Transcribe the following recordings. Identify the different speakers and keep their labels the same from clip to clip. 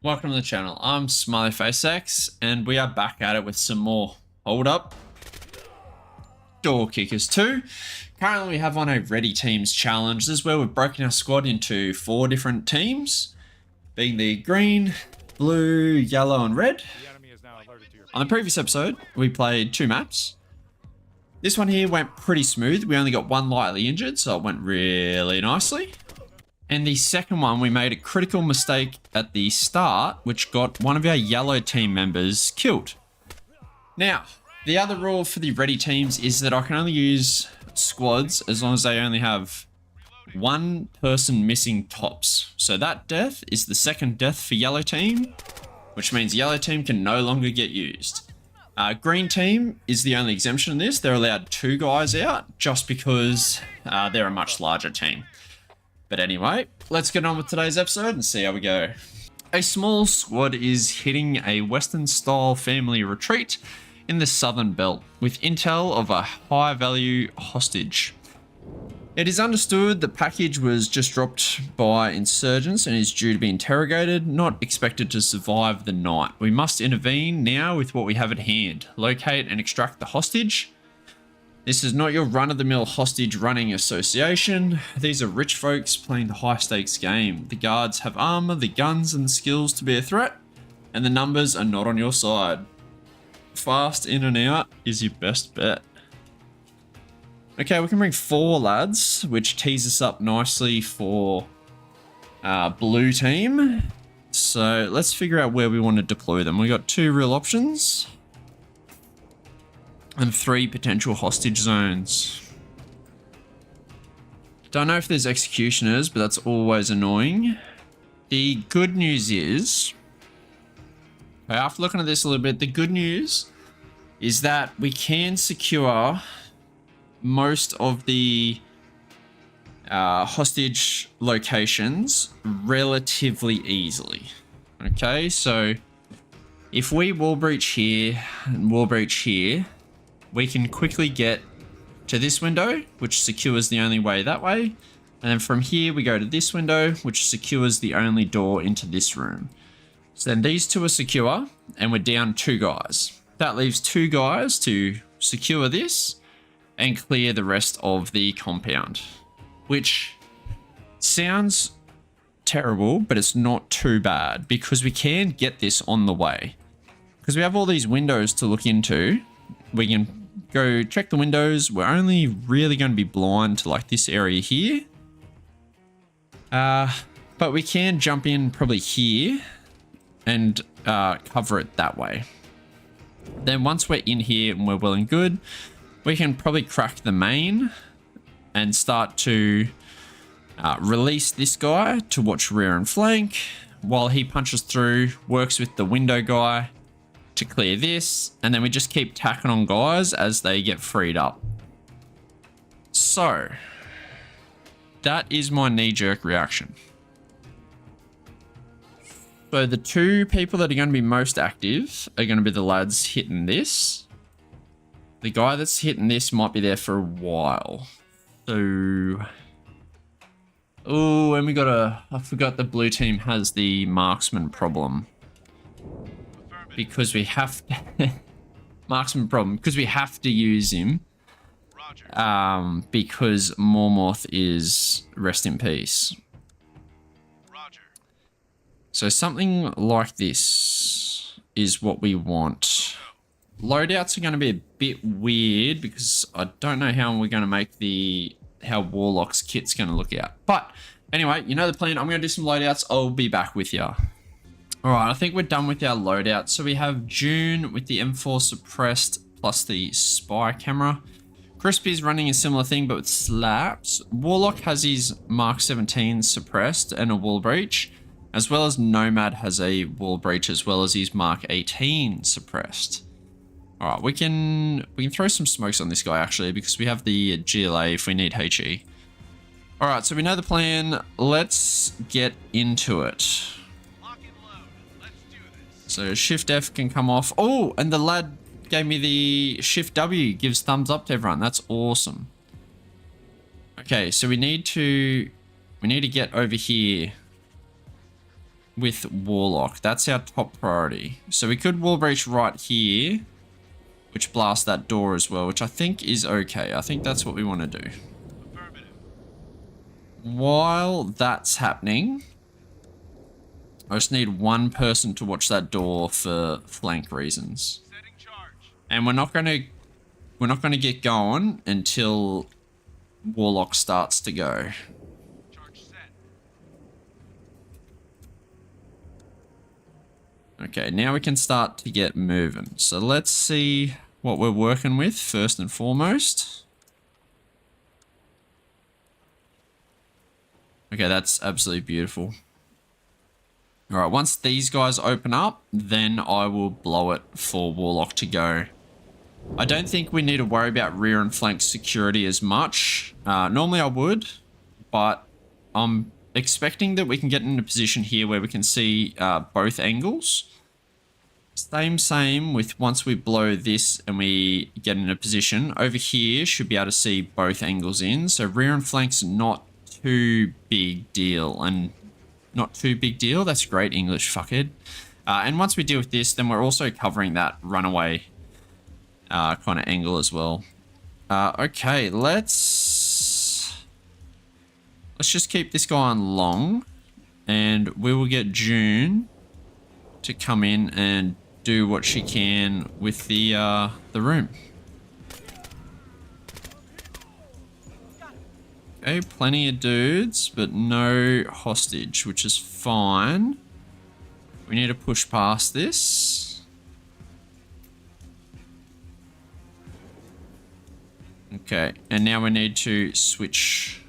Speaker 1: Welcome to the channel. I'm SmileyFaceX and we are back at it with some more Hold Up Door Kickers 2. Currently we have on a Ready Teams challenge. This is where we've broken our squad into 4 different teams, being the green, blue, yellow and red. On the previous episode we played 2 maps. This one here went pretty smooth. We only got 1 lightly injured, so it went really nicely. And the second one, we made a critical mistake at the start, which got one of our yellow team members killed. Now, the other rule for the ready teams is that I can only use squads as long as they only have 1 person missing tops. So that death is the second death for yellow team, which means yellow team can no longer get used. Green team is the only exemption in this. They're allowed 2 guys out just because they're a much larger team. But anyway, let's get on with today's episode and see how we go. A small squad is hitting a Western style family retreat in the southern belt with intel of a high value hostage. It is understood the package was just dropped by insurgents and is due to be interrogated, not expected to survive the night. We must intervene now with what we have at hand. Locate and extract the hostage. This is not your run-of-the-mill hostage running association. These are rich folks playing the high-stakes game. The guards have armor, the guns and the skills to be a threat, and the numbers are not on your side. Fast in and out is your best bet. Okay, we can bring 4 lads, which tees us up nicely for blue team. So let's figure out where we want to deploy them. We got 2 real options and 3 potential hostage zones. Don't know if there's executioners, but that's always annoying. The good news is, after looking at this a little bit, the good news is that we can secure most of the hostage locations relatively easily. Okay, so if we wall breach here and wall breach here, we can quickly get to this window, which secures the only way that way. And then from here, we go to this window, which secures the only door into this room. So then these 2 are secure and we're down 2 guys. That leaves 2 guys to secure this and clear the rest of the compound, which sounds terrible, but it's not too bad because we can get this on the way. Because we have all these windows to look into, we can go check the windows. We're only really going to be blind to like this area here. But we can jump in probably here and cover it that way. Then once we're in here and we're well and good, we can probably crack the main and start to release this guy to watch rear and flank while he punches through, works with the window guy to clear this, and then we just keep tacking on guys as they get freed up. So that is my knee-jerk reaction. So the 2 people that are going to be most active are going to be the lads hitting this. The guy that's hitting this might be there for a while. So, oh, and we got I forgot the blue team has the marksman problem. Because we have to marksman problem because we have to use him because Mormoth is rest in peace. So something like this is what we want. Loadouts are going to be a bit weird because I don't know how we're going to make how Warlock's kit's going to look out. But anyway, you know the plan. I'm going to do some loadouts. I'll be back with you. Alright, I think we're done with our loadout. So we have June with the M4 suppressed plus the spy camera. Crispy's running a similar thing but with slaps. Warlock has his Mark 17 suppressed and a wall breach, as well as Nomad has a wall breach as well as his Mark 18 suppressed. Alright, we can throw some smokes on this guy actually because we have the GLA if we need HE. Alright, so we know the plan. Let's get into it. So Shift F can come off. Oh, and the lad gave me the Shift W, gives thumbs up to everyone. That's awesome. Okay, so we need to get over here with Warlock. That's our top priority. So we could wall breach right here, which blasts that door as well, which I think is okay. I think that's what we want to do. While that's happening, I just need one person to watch that door for flank reasons. And we're not gonna get going until Warlock starts to go. Okay, now we can start to get moving. So let's see what we're working with first and foremost. Okay, that's absolutely beautiful. All right, once these guys open up, then I will blow it for Warlock to go. I don't think we need to worry about rear and flank security as much. Normally I would, but I'm expecting that we can get in a position here where we can see both angles. Same with once we blow this and we get in a position, over here should be able to see both angles in. So rear and flank's not too big deal, and not too big deal. That's great English, fuckhead. And once we deal with this, then we're also covering that runaway kind of angle as well. Okay, let's just keep this guy on long, and we will get June to come in and do what she can with the room. Okay, plenty of dudes, but no hostage, which is fine. We need to push past this. Okay, and now we need to switch.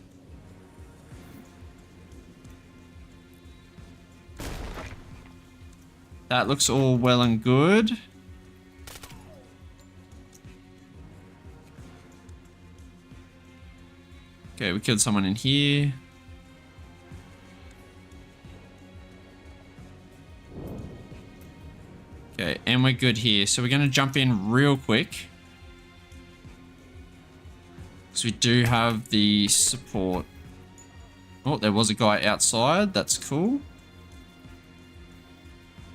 Speaker 1: That looks all well and good. Okay, we killed someone in here. Okay, and we're good here. So we're going to jump in real quick. So we do have the support. Oh, there was a guy outside. That's cool.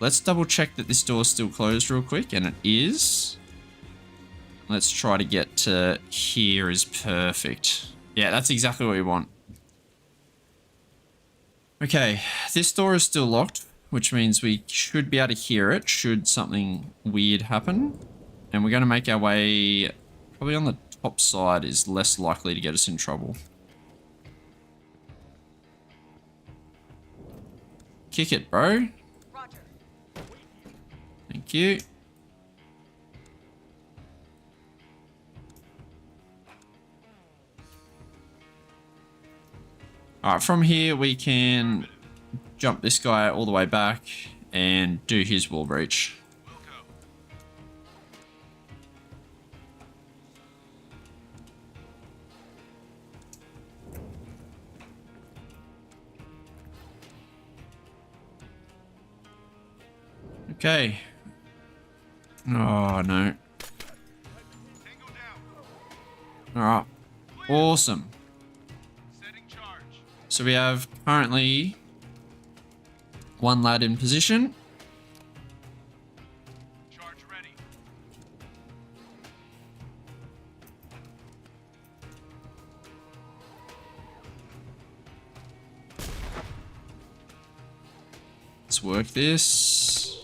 Speaker 1: Let's double check that this door is still closed real quick, and it is. Let's try to get to here is perfect. Yeah, that's exactly what we want. Okay, this door is still locked, which means we should be able to hear it should something weird happen. And we're going to make our way probably on the top side is less likely to get us in trouble. Kick it, bro. Thank you. Alright, from here we can jump this guy all the way back and do his wall breach. Okay. Oh, no. Alright. Awesome. So we have currently one lad in position. Charge ready. Let's work this.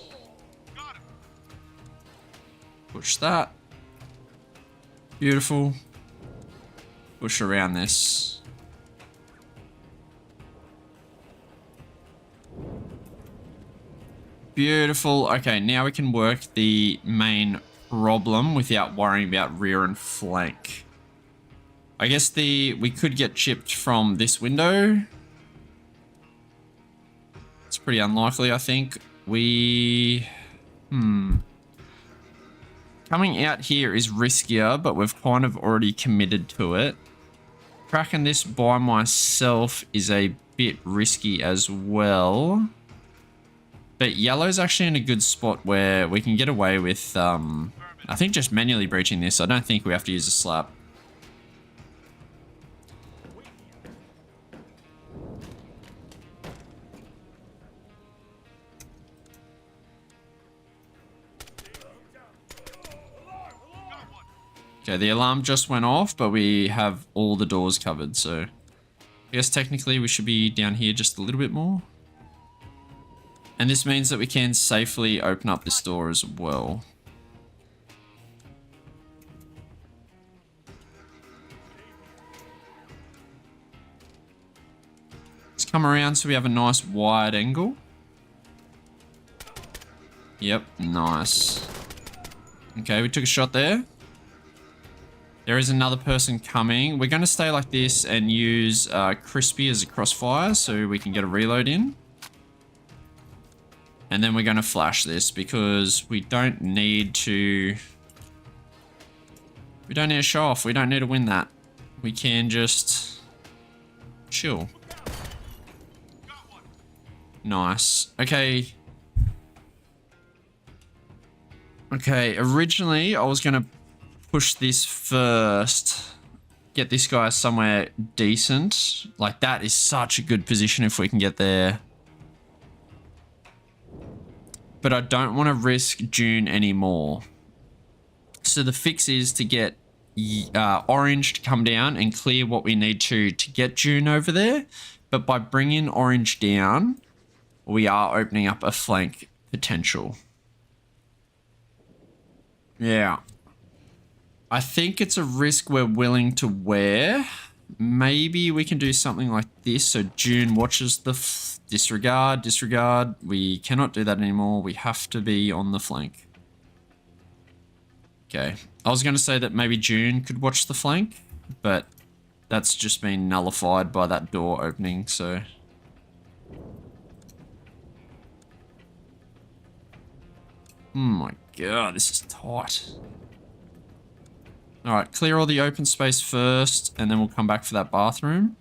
Speaker 1: Push that. Beautiful. Push around this. Beautiful. Okay, now we can work the main problem without worrying about rear and flank. I guess we could get chipped from this window. It's pretty unlikely, I think. Coming out here is riskier, but we've kind of already committed to it. Cracking this by myself is a bit risky as well. But yellow's actually in a good spot where we can get away with, I think just manually breaching this. I don't think we have to use a slap. Okay, the alarm just went off, but we have all the doors covered, so I guess technically we should be down here just a little bit more. And this means that we can safely open up this door as well. Let's come around so we have a nice wide angle. Yep, nice. Okay, we took a shot there. There is another person coming. We're going to stay like this and use Crispy as a crossfire so we can get a reload in. And then we're going to flash this because we don't need to... We don't need to show off. We don't need to win that. We can just chill. Nice. Okay. Okay, originally I was going to push this first, get this guy somewhere decent. Like, that is such a good position if we can get there. But I don't want to risk June anymore. So the fix is to get Orange to come down and clear what we need to get June over there. But by bringing Orange down, we are opening up a flank potential. Yeah. I think it's a risk we're willing to wear. Maybe we can do something like this. So June watches the disregard, disregard. We cannot do that anymore. We have to be on the flank. Okay. I was going to say that maybe June could watch the flank, but that's just been nullified by that door opening, so... Oh my god, this is tight. Alright, clear all the open space first, and then we'll come back for that bathroom.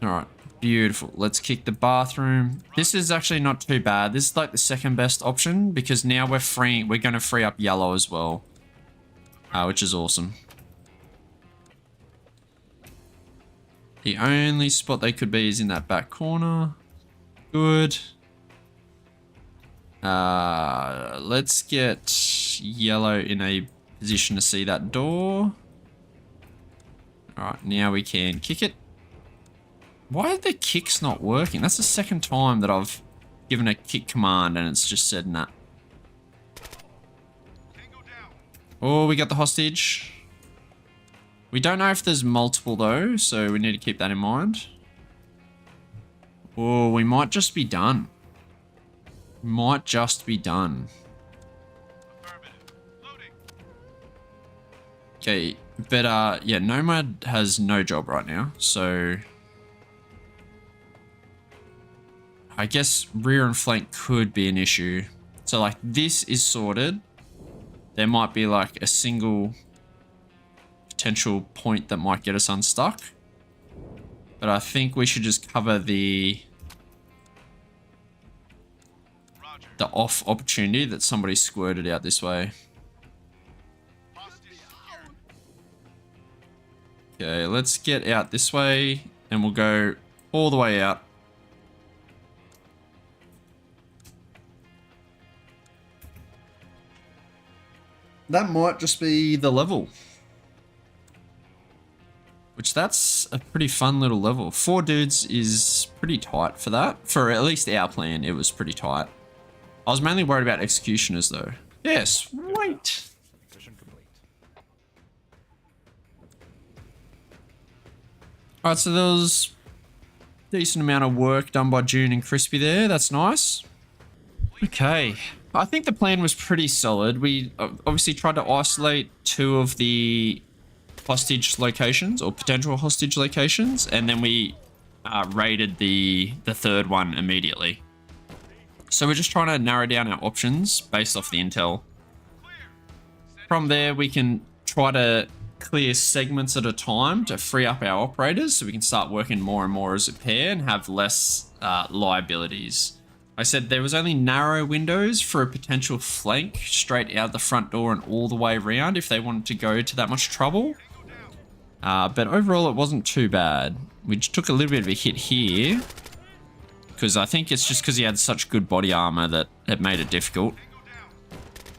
Speaker 1: Alright, beautiful. Let's kick the bathroom. This is actually not too bad. This is like the second best option, because now we're going to free up yellow as well. Which is awesome. The only spot they could be is in that back corner. Good. Let's get yellow in a position to see that door. Alright, now we can kick it. Why are the kicks not working? That's the second time that I've given a kick command and it's just said nah. Oh, we got the hostage. We don't know if there's multiple though, so we need to keep that in mind. Oh, we might just be done. Might just be done. Okay, but yeah, Nomad has no job right now, so I guess rear and flank could be an issue. So like this is sorted. There might be like a single potential point that might get us unstuck. But I think we should just cover the off opportunity that somebody squirted out this way. Okay, let's get out this way and we'll go all the way out. That might just be the level. Which that's a pretty fun little level. 4 dudes is pretty tight for that. For at least our plan, it was pretty tight. I was mainly worried about executioners though. Yes, wait. Alright, so there was a decent amount of work done by June and Crispy there. That's nice. Okay. I think the plan was pretty solid. We obviously tried to isolate 2 of the hostage locations or potential hostage locations, and then we raided the third one immediately. So we're just trying to narrow down our options based off the intel. From there, we can try to clear segments at a time to free up our operators so we can start working more and more as a pair and have less liabilities. I said there was only narrow windows for a potential flank straight out the front door and all the way around if they wanted to go to that much trouble. But overall, it wasn't too bad. We just took a little bit of a hit here because I think it's just because he had such good body armor that it made it difficult.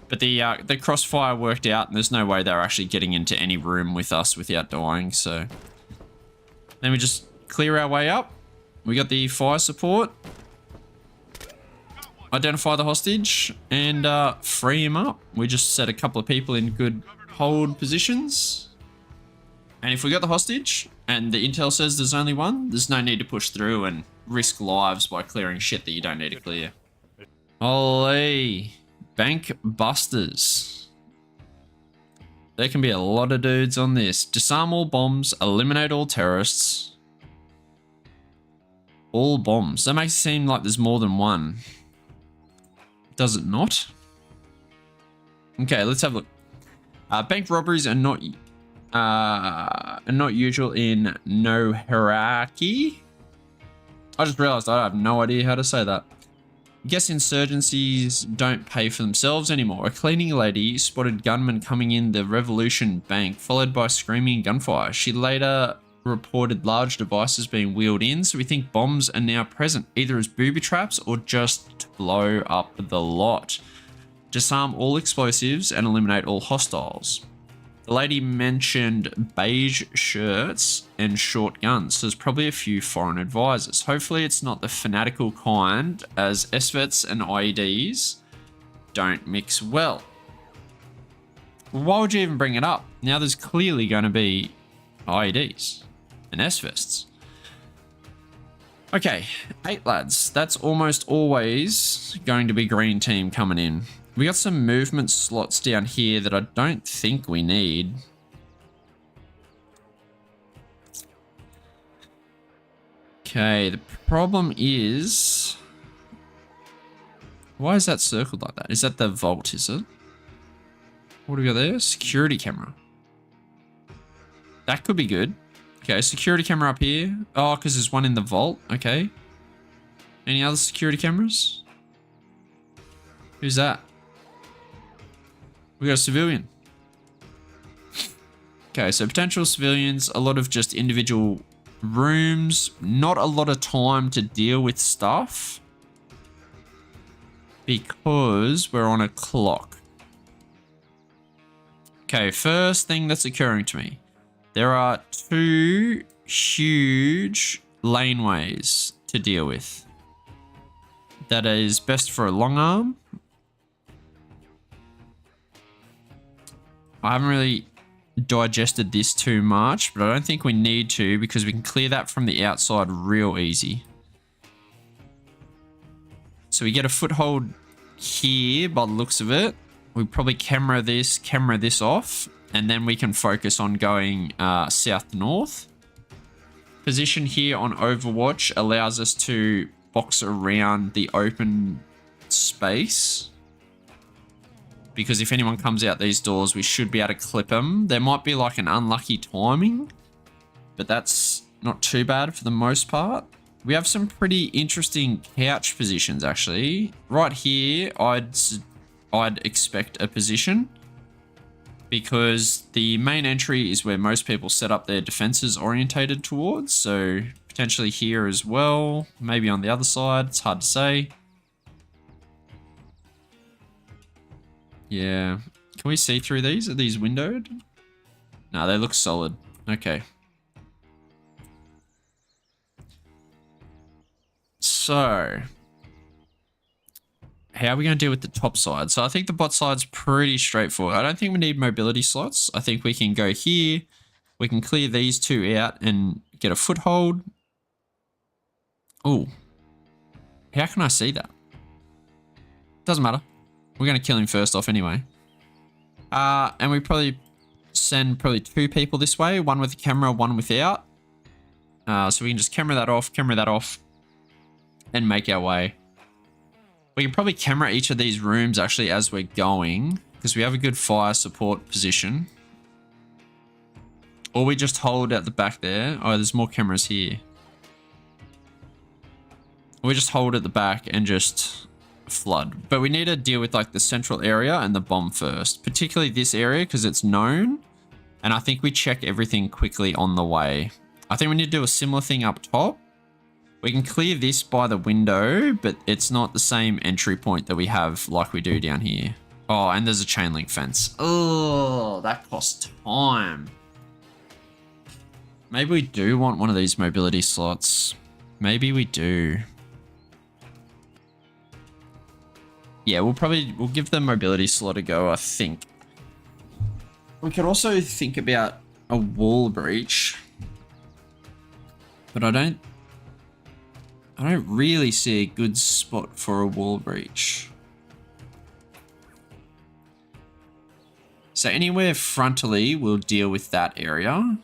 Speaker 1: But the crossfire worked out, and there's no way they're actually getting into any room with us without dying, so... Then we just clear our way up. We got the fire support. Identify the hostage, and free him up. We just set a couple of people in good hold positions. And if we got the hostage, and the intel says there's only one, there's no need to push through and risk lives by clearing shit that you don't need to clear. Olé. Bank busters. There can be a lot of dudes on this. Disarm all bombs, eliminate all terrorists. All bombs. That makes it seem like there's more than one. Does it not? Okay, let's have a look. Bank robberies are not usual in no hierarchy. I just realized I have no idea how to say that. Guess insurgencies don't pay for themselves anymore. A cleaning lady spotted gunmen coming in the Revolution Bank, followed by screaming gunfire. She later reported large devices being wheeled in, so we think bombs are now present, either as booby traps or just to blow up the lot. Disarm all explosives and eliminate all hostiles. The lady mentioned beige shirts and short guns, so there's probably a few foreign advisors. Hopefully it's not the fanatical kind, as SVETs and IEDs don't mix well. Why would you even bring it up? Now there's clearly going to be IEDs and SVETs. Okay, 8 lads. That's almost always going to be green team coming in. We got some movement slots down here that I don't think we need. Okay, the problem is... Why is that circled like that? Is that the vault, is it? What do we got there? Security camera. That could be good. Okay, security camera up here. Oh, because there's one in the vault. Okay. Any other security cameras? Who's that? We got a civilian. Okay, so potential civilians, a lot of just individual rooms, not a lot of time to deal with stuff because we're on a clock. Okay, first thing that's occurring to me. There are 2 huge laneways to deal with. That is best for a long arm. I haven't really digested this too much, but I don't think we need to because we can clear that from the outside real easy. So we get a foothold here by the looks of it. We probably camera this off, and then we can focus on going south to north. Position here on Overwatch allows us to box around the open space. Because if anyone comes out these doors, we should be able to clip them. There might be like an unlucky timing, but that's not too bad for the most part. We have some pretty interesting couch positions, actually. Right here, I'd expect a position because the main entry is where most people set up their defenses orientated towards. So potentially here as well, maybe on the other side. It's hard to say. Yeah. Can we see through these? Are these windowed? No, they look solid. Okay. So, how are we going to deal with the top side? So I think the bot side's pretty straightforward. I don't think we need mobility slots. I think we can go here. We can clear these 2 out and get a foothold. Oh. How can I see that? Doesn't matter. We're going to kill him first off anyway. And we probably send 2 people this way. One with a camera, one without. So we can just camera that off, and make our way. We can probably camera each of these rooms actually as we're going, because we have a good fire support position. Or we just hold at the back there. Oh, there's more cameras here. We just hold at the back and just flood. But we need to deal with like the central area and the bomb first, particularly this area because it's known. And I think we check everything quickly on the way. I think we need to do a similar thing up top. We can clear this by the window, but it's not the same entry point that we have like we do down here. Oh, and there's a chain link fence. Oh, that costs time. Maybe we do want one of these mobility slots. Maybe we do. Yeah, we'll give the mobility slot a go, I think. We could also think about a wall breach. But I don't really see a good spot for a wall breach. So anywhere frontally, we'll deal with that area.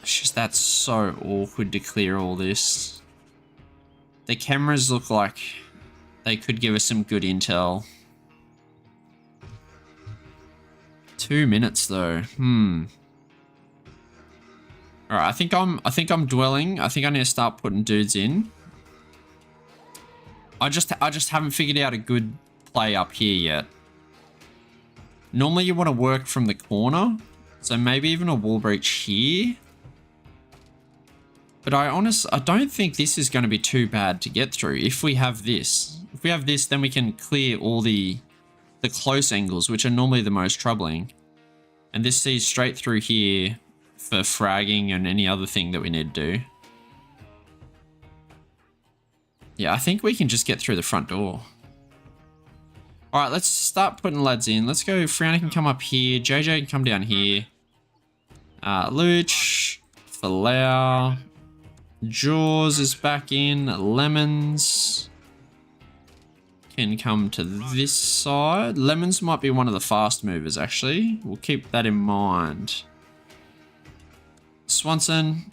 Speaker 1: It's just that's so awkward to clear all this. The cameras look like they could give us some good intel. 2 minutes though. All right, I think I'm dwelling. I think I need to start putting dudes in. I just haven't figured out a good play up here yet. Normally you want to work from the corner, so maybe even a wall breach here. But I don't think this is going to be too bad to get through if we have this. If we have this, then we can clear all the close angles, which are normally the most troubling. And this sees straight through here for fragging and any other thing that we need to do. Yeah, I think we can just get through the front door. All right, let's start putting lads in. Let's go. Frowny can come up here. JJ can come down here. Luch, Falau, Jaws is back in. Lemons can come to this side. Lemons might be one of the fast movers, actually. We'll keep that in mind. Swanson's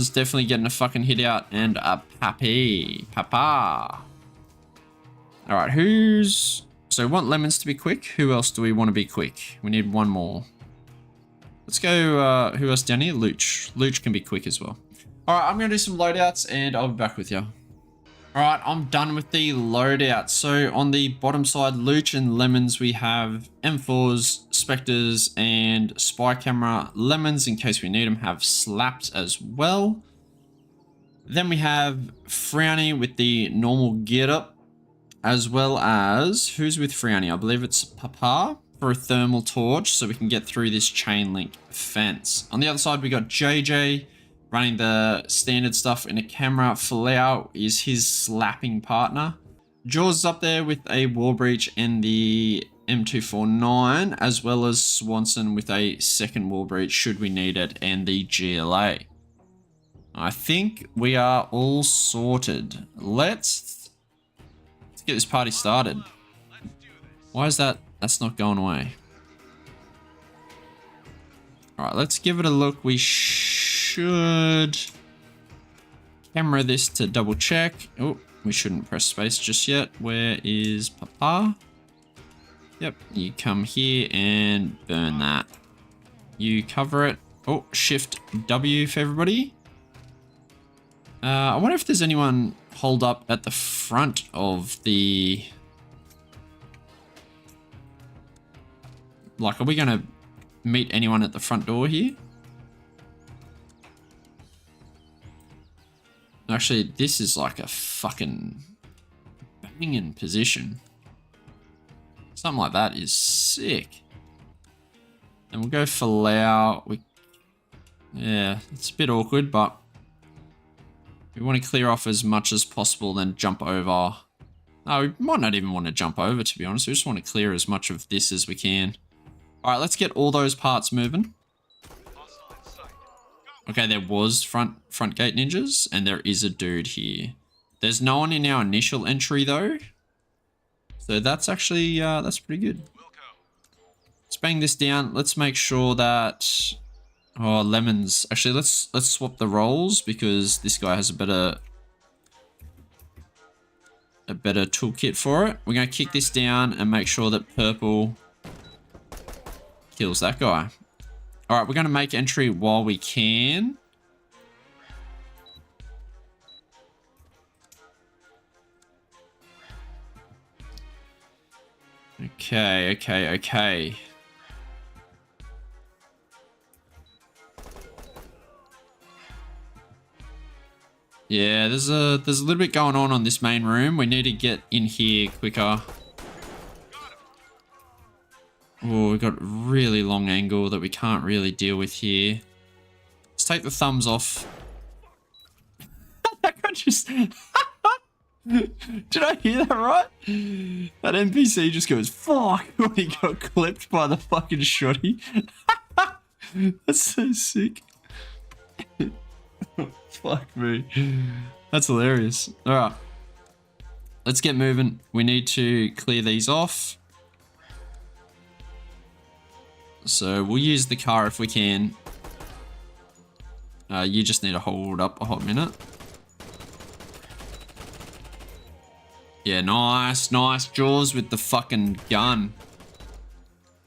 Speaker 1: definitely getting a fucking hit out, and a Papa. All right, so we want Lemons to be quick. Who else do we want to be quick? We need one more. Let's go, who else down here? Luch. Luch can be quick as well. All right, I'm going to do some loadouts and I'll be back with you. All right, I'm done with the loadout. So on the bottom side, Luch and Lemons, we have M4s, Spectres, and Spy Camera. Lemons, in case we need them, have Slapped as well. Then we have Frowny with the normal geared up, as well as, who's with Frowny? I believe it's Papa for a thermal torch so we can get through this chain link fence. On the other side, we got JJ running the standard stuff in a camera. Falau is his slapping partner. Jaws is up there with a wall breach and the M249, as well as Swanson with a second wall breach should we need it, and the GLA. I think we are all sorted. Let's get this party started. Why is that's not going away? All right, let's give it a look. We should camera this to double check. Oh, we shouldn't press space just yet. Where is Papa? Yep, you come here and burn that. You cover it. Oh, Shift W for everybody. I wonder if there's anyone holed up at the front of the... Like, are we going to meet anyone at the front door here? Actually, this is like a fucking banging position. Something like that is sick. And we'll go for Lau. Yeah, it's a bit awkward, but we want to clear off as much as possible, then jump over. No, we might not even want to jump over, to be honest. We just want to clear as much of this as we can. All right, let's get all those parts moving. Okay, there was front gate ninjas, and there is a dude here. There's no one in our initial entry, though. So that's actually, that's pretty good. Let's bang this down. Let's make sure that... Oh, Lemons. Actually, let's swap the roles because this guy has a better toolkit for it. We're going to kick this down and make sure that Purple kills that guy. All right, we're going to make entry while we can. Okay. Yeah, there's a little bit going on this main room. We need to get in here quicker. Oh, we've got a really long angle that we can't really deal with here. Let's take the thumbs off. That guy just... Did I hear that right? That NPC just goes, fuck, when he got clipped by the fucking shotty. That's so sick. Fuck me. That's hilarious. Alright. Let's get moving. We need to clear these off. So we'll use the car if we can. You just need to hold up a hot minute. Yeah, nice, nice. Jaws with the fucking gun.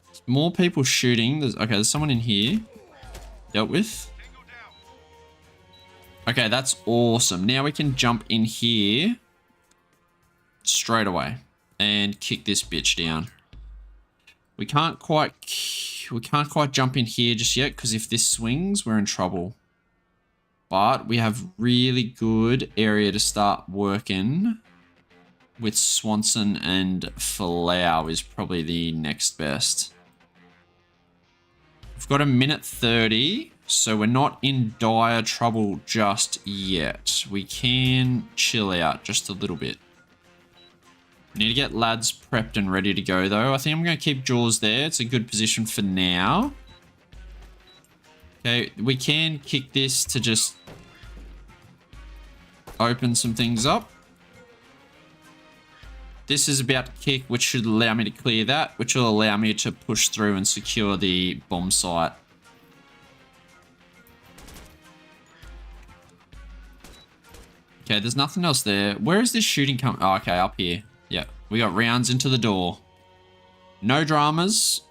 Speaker 1: There's more people shooting. There's someone in here. Dealt with. Okay, that's awesome. Now we can jump in here straight away and kick this bitch down. We can't quite jump in here just yet because if this swings, we're in trouble. But we have really good area to start working with. Swanson and Falau is probably the next best. We've got a minute 30, so we're not in dire trouble just yet. We can chill out just a little bit. Need to get lads prepped and ready to go though. I think I'm going to keep Jaws there. It's a good position for now. Okay, we can kick this to just open some things up. This is about to kick, which should allow me to clear that, which will allow me to push through and secure the bomb site. Okay, there's nothing else there. Where is this shooting coming? Oh, okay, up here. Yeah, we got rounds into the door. No dramas.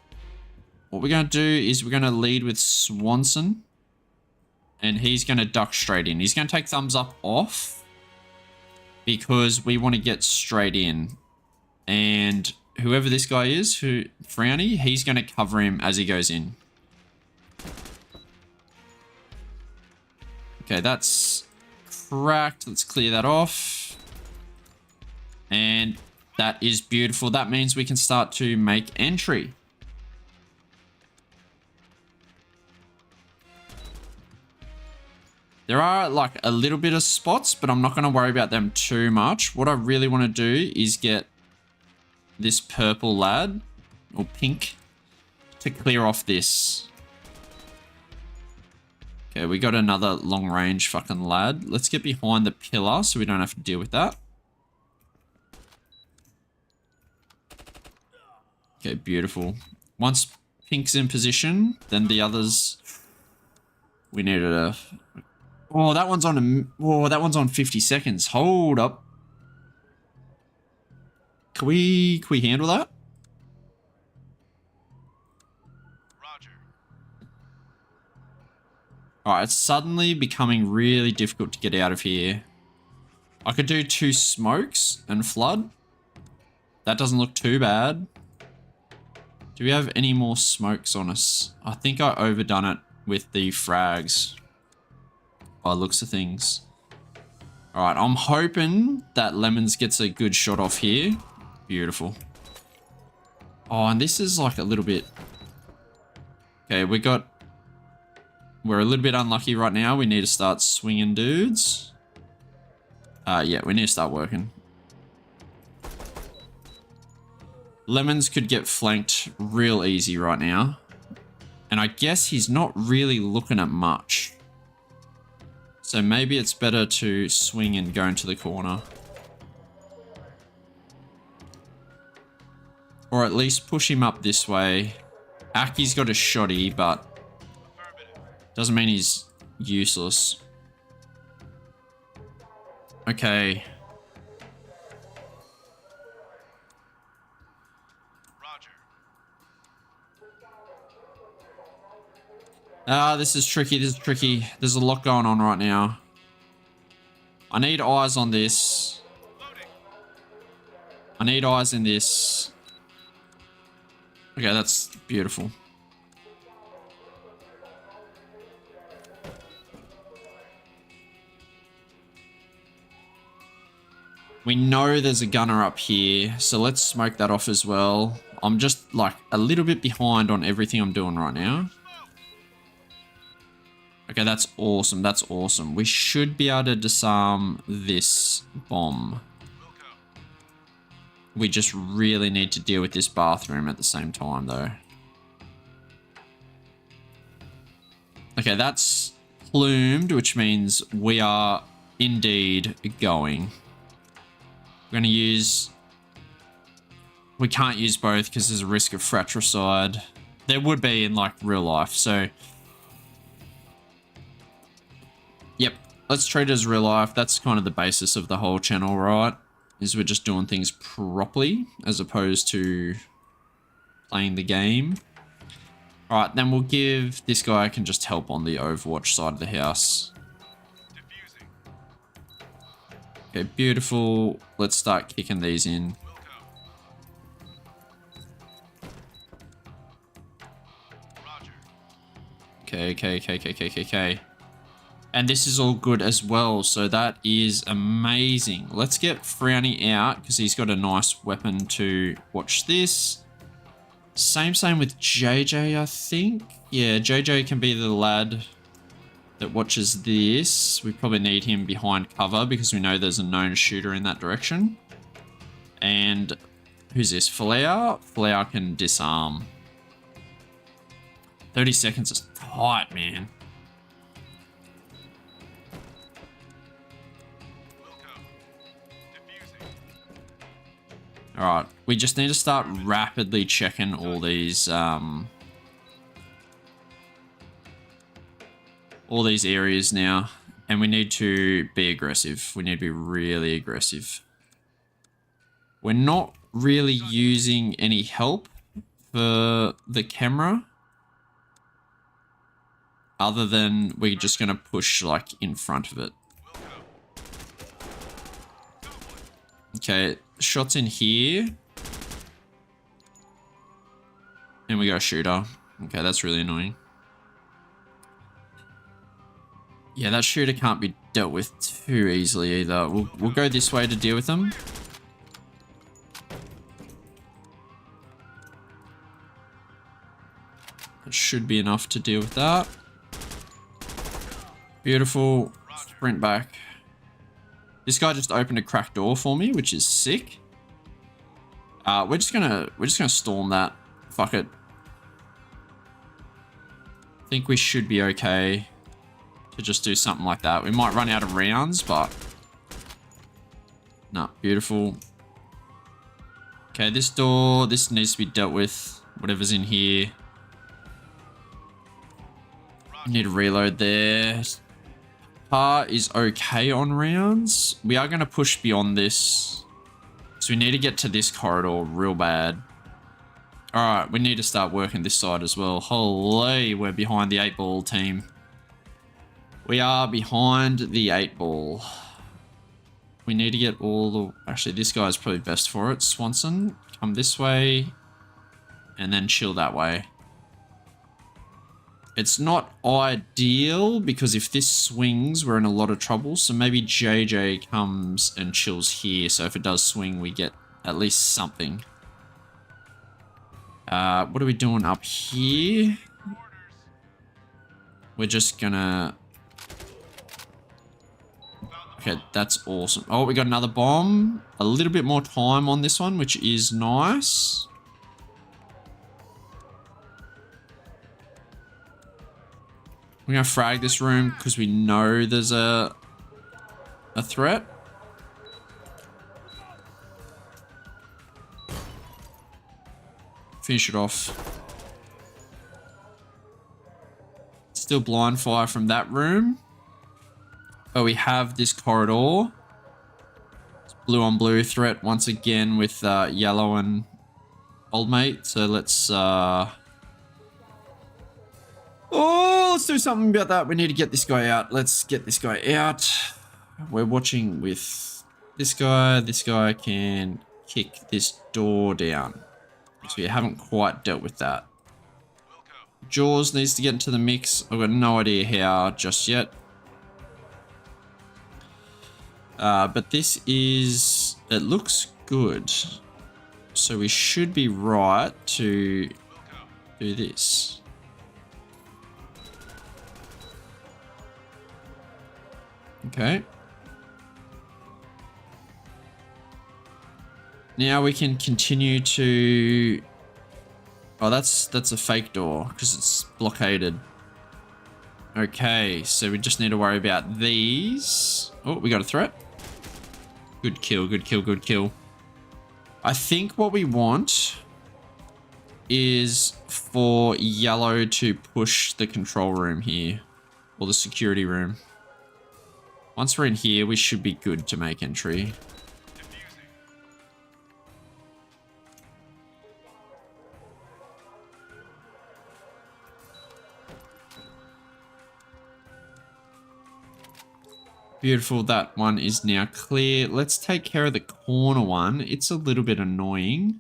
Speaker 1: What we're going to do is we're going to lead with Swanson. And he's going to duck straight in. He's going to take thumbs up off because we want to get straight in. And whoever this guy is, Frowny, he's going to cover him as he goes in. Okay, that's cracked. Let's clear that off. And that is beautiful. That means we can start to make entry. There are like a little bit of spots, but I'm not going to worry about them too much. What I really want to do is get this purple lad, or pink, to clear off this. Okay, we got another long range fucking lad. Let's get behind the pillar so we don't have to deal with that. Okay, beautiful. Once pink's in position, then the others, we needed a... Oh, that one's on 50 seconds. Hold up. Can we handle that?
Speaker 2: Roger.
Speaker 1: Alright, it's suddenly becoming really difficult to get out of here. I could do 2 smokes and flood. That doesn't look too bad. Do we have any more smokes on us? I think I overdone it with the frags. By the looks of things. Alright, I'm hoping that Lemons gets a good shot off here. Beautiful. Oh, and this is like a little bit... Okay, we're a little bit unlucky right now. We need to start swinging dudes. Yeah, we need to start working. Lemons could get flanked real easy right now. And I guess he's not really looking at much. So maybe it's better to swing and go into the corner. Or at least push him up this way. Aki's got a shotty, but doesn't mean he's useless. Okay. This is tricky. This is tricky. There's a lot going on right now. I need eyes on this. I need eyes in this. Okay, that's beautiful. We know there's a gunner up here, so let's smoke that off as well. I'm just like a little bit behind on everything I'm doing right now. Okay, that's awesome. That's awesome. We should be able to disarm this bomb. We just really need to deal with this bathroom at the same time, though. Okay, that's plumed, which means we are indeed going. We're going to use... We can't use both because there's a risk of fratricide. There would be in, like, real life, so... Yep, let's treat it as real life. That's kind of the basis of the whole channel, right? Is we're just doing things properly as opposed to playing the game. All right, then we'll give this guy can just help on the Overwatch side of the house. Okay, beautiful. Let's start kicking these in. Okay. And this is all good as well, so that is amazing. Let's get Frowny out, because he's got a nice weapon to watch this. Same with JJ, I think. Yeah, JJ can be the lad that watches this. We probably need him behind cover, because we know there's a known shooter in that direction. And who's this? Flair? Flair can disarm. 30 seconds is tight, man. Alright, we just need to start rapidly checking all these areas now. And we need to be aggressive. We need to be really aggressive. We're not really using any help for the camera. Other than we're just going to push like in front of it. Okay, shots in here. And we got a shooter. Okay, that's really annoying. Yeah, that shooter can't be dealt with too easily either. We'll go this way to deal with them. That should be enough to deal with that. Beautiful. Sprint back. This guy just opened a cracked door for me, which is sick. We're just gonna storm that. Fuck it. I think we should be okay to just do something like that. We might run out of rounds, but no, beautiful. Okay, this door, this needs to be dealt with. Whatever's in here. Need to reload there. Car is okay on rounds. We are going to push beyond this. So we need to get to this corridor real bad. Alright, we need to start working this side as well. Holy, we're behind the 8-ball team. We are behind the 8-ball. We need to get all the... Actually, this guy's probably best for it. Swanson, come this way. And then chill that way. It's not ideal because if this swings, we're in a lot of trouble. So maybe JJ comes and chills here. So if it does swing, we get at least something. What are we doing up here? We're just gonna... Okay, that's awesome. Oh, we got another bomb. A little bit more time on this one, which is nice. We're going to frag this room because we know there's a threat. Finish it off. Still blind fire from that room. But we have this corridor. It's blue on blue threat once again with yellow and old mate. So let's... Oh, let's do something about that. We need to get this guy out. Let's get this guy out. We're watching with this guy. This guy can kick this door down. So we haven't quite dealt with that. Jaws needs to get into the mix. I've got no idea how just yet. But this is it looks good. So we should be right to do this. Okay. Now we can continue to... Oh, that's a fake door because it's blockaded. Okay, so we just need to worry about these. Oh, we got a threat. Good kill, good kill, good kill. I think what we want is for yellow to push the control room here, or the security room. Once we're in here, we should be good to make entry. Beautiful, that one is now clear. Let's take care of the corner one. It's a little bit annoying.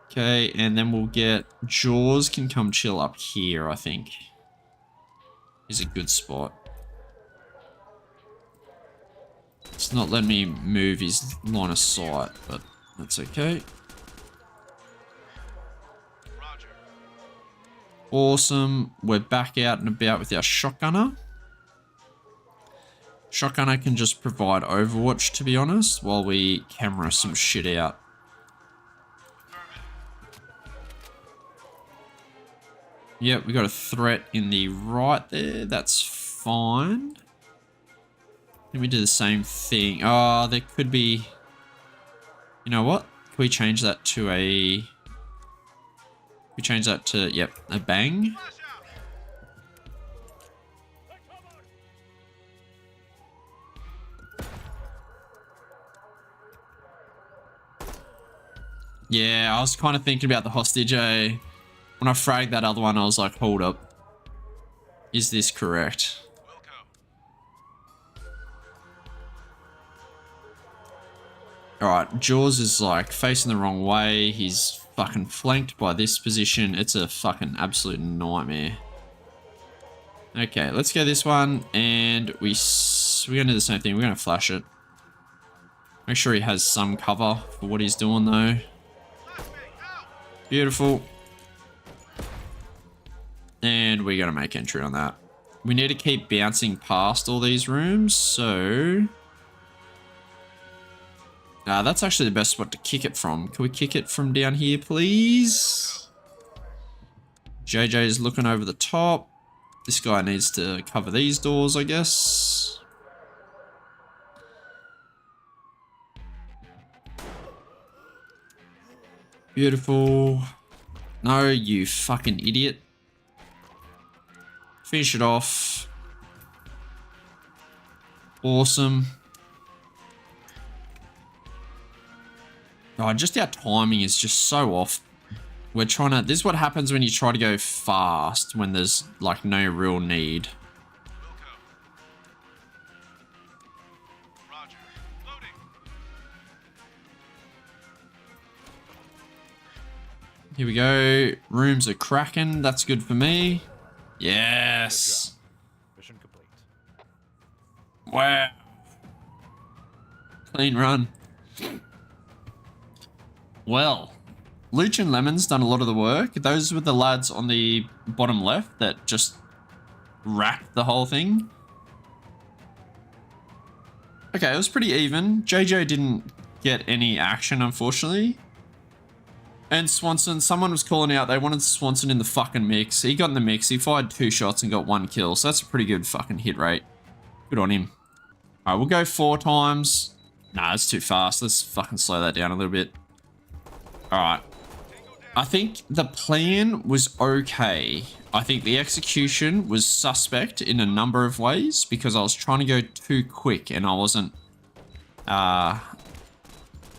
Speaker 1: Okay, and then we'll get... Jaws can come chill up here, I think. Is a good spot. It's not letting me move his line of sight, but that's okay. Awesome. We're back out and about with our shotgunner. Shotgunner can just provide overwatch, to be honest, while we camera some shit out. Yep, we got a threat in the right there. That's fine. Let me do the same thing. Oh, there could be... You know what? Can we change that to a... We change that to, yep, a bang. Yeah, I was kind of thinking about the hostage, eh? When I fragged that other one, I was like, hold up. Is this correct? Alright, Jaws is like facing the wrong way. He's fucking flanked by this position. It's a fucking absolute nightmare. Okay, let's go this one, and we're gonna do the same thing. We're gonna flash it. Make sure he has some cover for what he's doing though. Beautiful. And we're gonna make entry on that. We need to keep bouncing past all these rooms, so... that's actually the best spot to kick it from. Can we kick it from down here, please? JJ is looking over the top. This guy needs to cover these doors, I guess. Beautiful. No, you fucking idiot. Finish it off. Awesome. Oh, just our timing is just so off. We're trying to... This is what happens when you try to go fast when there's, like, no real need.
Speaker 2: Roger. Loading.
Speaker 1: Here we go. Rooms are cracking. That's good for me. Yes.
Speaker 2: Mission complete.
Speaker 1: Wow. Clean run. Well, Luch and Lemon's done a lot of the work. Those were the lads on the bottom left that just wrapped the whole thing. Okay, it was pretty even. JJ didn't get any action, unfortunately. And Swanson, someone was calling out, they wanted Swanson in the fucking mix. He got in the mix, he fired 2 shots and got 1 kill. So that's a pretty good fucking hit rate. Good on him. Alright, we'll go 4 times. Nah, that's too fast. Let's fucking slow that down a little bit. Alright. I think the plan was okay. I think the execution was suspect in a number of ways because I was trying to go too quick and I wasn't...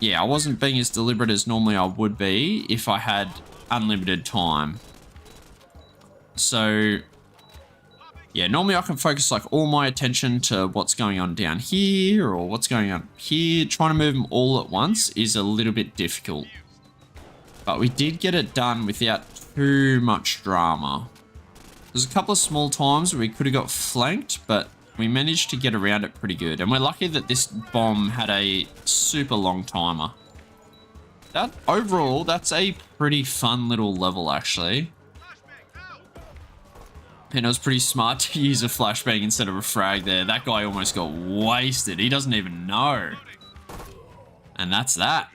Speaker 1: Yeah, I wasn't being as deliberate as normally I would be if I had unlimited time. So, yeah, normally I can focus like all my attention to what's going on down here or what's going on here. Trying to move them all at once is a little bit difficult. But we did get it done without too much drama. There's a couple of small times where we could have got flanked, but we managed to get around it pretty good. And we're lucky that this bomb had a super long timer. That overall, that's a pretty fun little level, actually. And it was pretty smart to use a flashbang instead of a frag there. That guy almost got wasted. He doesn't even know. And that's that.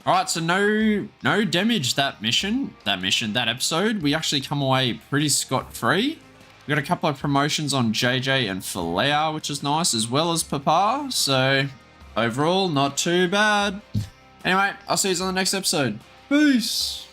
Speaker 1: Alright, so no damage that episode. We actually come away pretty scot-free. We got a couple of promotions on JJ and Filea, which is nice, as well as Papa. So overall, not too bad. Anyway, I'll see you on the next episode. Peace.